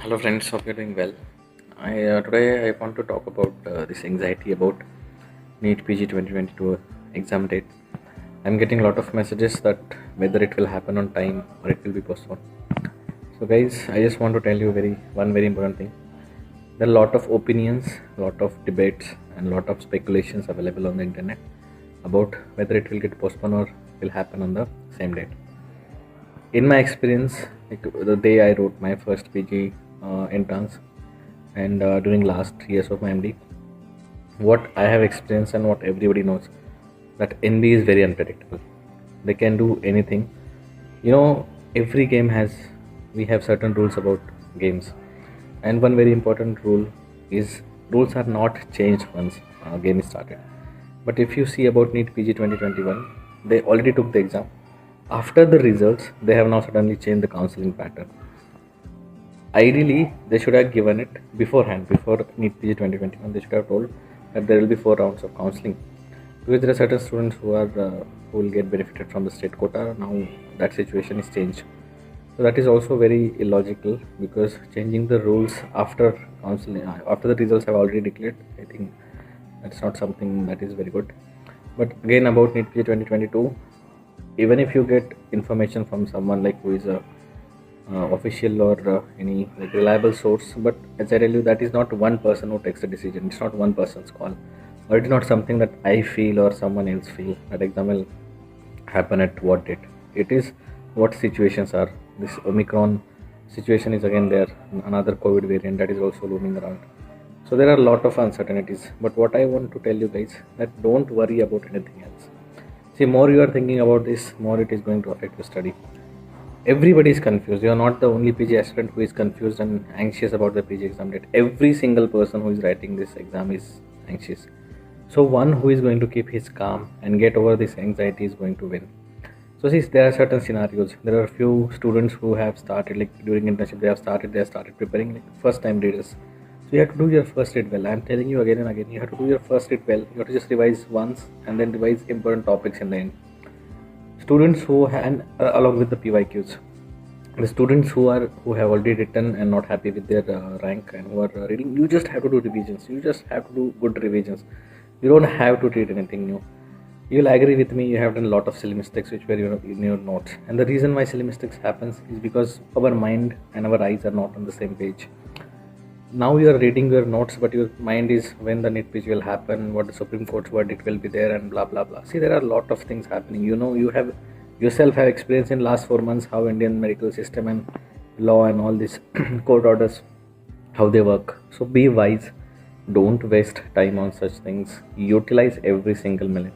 Hello friends, hope you're doing well. Today I want to talk about this anxiety about NEET PG 2022 exam date. I'm getting a lot of messages that whether it will happen on time or it will be postponed. So guys, I just want to tell you one very important thing. There are a lot of opinions, lot of debates, and lot of speculations available on the internet about whether it will get postponed or will happen on the same date. In my experience, like the day I wrote my first PG entrance and during last years of my MD, what I have experienced and what everybody knows, that NB is very unpredictable. They can do anything. Every game we have certain rules about games, and one very important rule is rules are not changed once game is started. But if you see about NEET PG 2021, they already took the exam. After the results, they have now suddenly changed the counseling pattern. Ideally, they should have given it beforehand, before NEET PG 2021. They should have told that there will be 4 rounds of counseling, because there are certain students who will get benefited from the state quota. Now that situation is changed, so that is also very illogical, because changing the rules after counseling, after the results have already declared, I think that's not something that is very good. But again, about NEET PG 2022, even if you get information from someone like who is a official or any like reliable source, but as I tell you, that is not one person who takes the decision. It's not one person's call, or it is not something that I feel or someone else feel that exam will happen at what date. It is what situations are. This Omicron situation is again there, another COVID variant that is also looming around. So there are a lot of uncertainties. But what I want to tell you guys, that don't worry about anything else. See, more you are thinking about this, more it is going to affect your study. Everybody is confused. You are not the only PG aspirant who is confused and anxious about the PG exam date. Every single person who is writing this exam is anxious. So one who is going to keep his calm and get over this anxiety is going to win. So see, there are certain scenarios. There are a few students who have started, like during internship, they have started preparing like first time readers. So you have to do your first read well. I am telling you again and again, you have to do your first read well. You have to just revise once and then revise important topics in the end. Students along with the PYQs, the students who have already written and not happy with their rank and who are reading, you just have to do revisions. You just have to do good revisions. You don't have to read anything new. You'll agree with me, you have done a lot of silly mistakes which were in your notes, and the reason why silly mistakes happens is because our mind and our eyes are not on the same page. Now you are reading your notes, but your mind is when the NEET PG will happen, what the Supreme Court's verdict will be there, and blah blah blah. See, there are a lot of things happening. You have yourself have experienced in last 4 months how Indian medical system and law and all these court orders, how they work. So be wise. Don't waste time on such things. Utilize every single minute.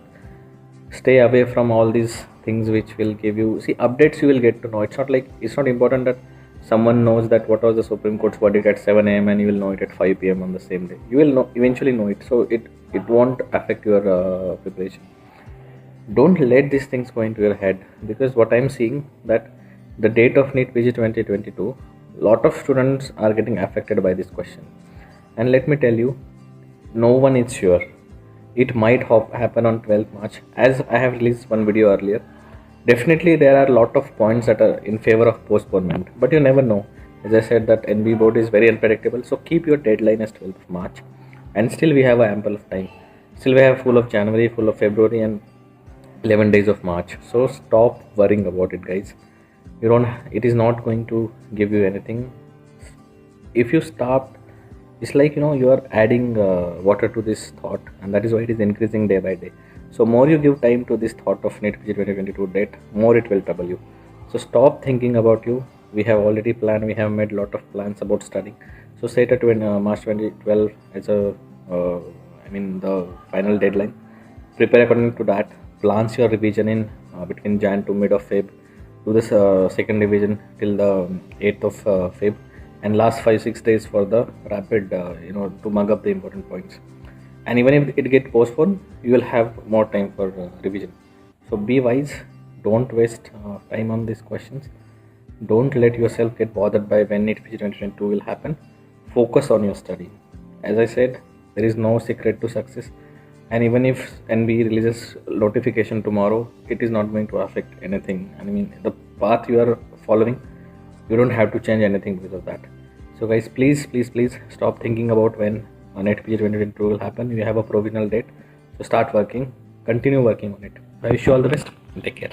Stay away from all these things which will give you, see, updates you will get to know. It's not important that someone knows that what was the Supreme Court's verdict at 7 a.m. and you will know it at 5 p.m. on the same day. You will eventually know it, so it won't affect your preparation. Don't let these things go into your head, because what I'm seeing, that the date of NEET PG 2022, lot of students are getting affected by this question. And let me tell you, no one is sure. It might happen on 12th March, as I have released one video earlier. Definitely there are a lot of points that are in favor of postponement, but you never know. As I said, that NB board is very unpredictable, so keep your deadline as 12th of March, and still we have ample of time. Still we have full of January, full of February, and 11 days of March. So stop worrying about it, guys. It is not going to give you anything. If you stop, it's like you are adding water to this thought, and that is why it is increasing day by day. So more you give time to this thought of NEET PG 2022 date, more it will trouble you. So stop thinking about you. We have already planned. We have made a lot of plans about studying. So set it to March 2012 as the final deadline. Prepare according to that. Plans your revision in between Jan to mid of Feb. Do this second revision till the 8th of Feb, and last 5-6 days for the rapid to mug up the important points. And even if it get postponed, you will have more time for revision. So be wise. Don't waste time on these questions. Don't let yourself get bothered by when NEET PG 2022 will happen. Focus on your study. As I said, there is no secret to success, and even if NB releases notification tomorrow, it is not going to affect anything. The path you are following, you don't have to change anything because of that. So guys, please stop thinking about when NET PG 2022 will happen. You have a provisional date, so start working, continue working on it. I wish you all the best and take care.